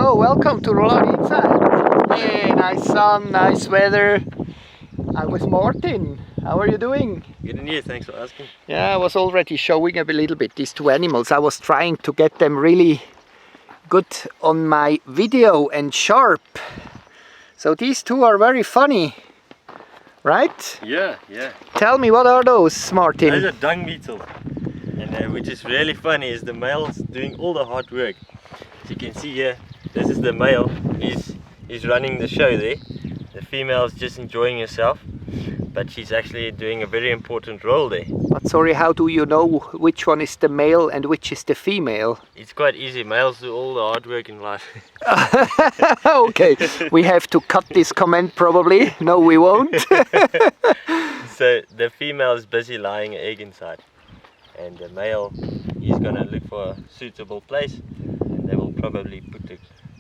So, welcome to Rhulani inside. Hey, nice sun, nice weather. I'm with Martin. How are you doing? Good and you, thanks for asking. Yeah, I was already showing a little bit these two animals. I was trying to get them really good on my video and sharp. So these two are very funny, right? Yeah. Tell me, what are those, Martin? Those are dung beetles. And which is really funny is the male's doing all the hard work. As you can see here, this is the male. He's running the show there. The female is just enjoying herself, but she's actually doing a very important role there. But sorry, how do you know which one is the male and which is the female? It's quite easy. Males do all the hard work in life. Okay, we have to cut this comment probably. No, we won't. So the female is busy laying an egg inside, and the male is going to look for a suitable place, and they will probably put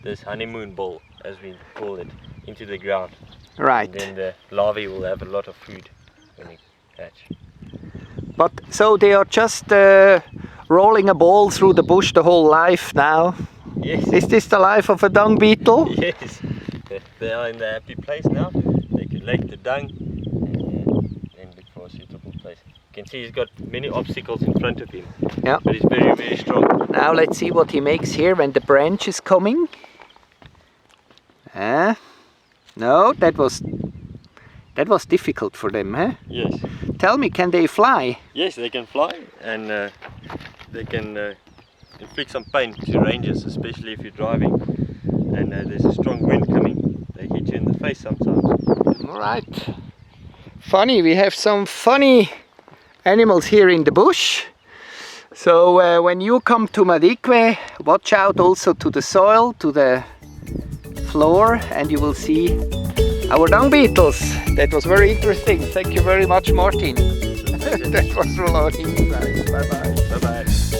this honeymoon ball, as we call it, into the ground. Right. And then the larvae will have a lot of food when they hatch. But so they are just rolling a ball through the bush the whole life now? Yes. Is this the life of a dung beetle? Yes. They are in the happy place now. They collect the dung and look for a suitable place. You can see he's got many obstacles in front of him. Yeah. But he's very, very strong. Now let's see what he makes here when the branch is coming. No, that was difficult for them, huh? Yes. Tell me, can they fly? Yes, they can fly, and they can inflict some pain to rangers, especially if you're driving and there's a strong wind coming. They hit you in the face sometimes. Alright. Funny, we have some funny animals here in the bush. So when you come to Madikwe, watch out also to the soil, to the floor, and you will see our dung beetles. That was very interesting. Thank you very much, Martin. That was Rhulani. Bye bye. Bye bye.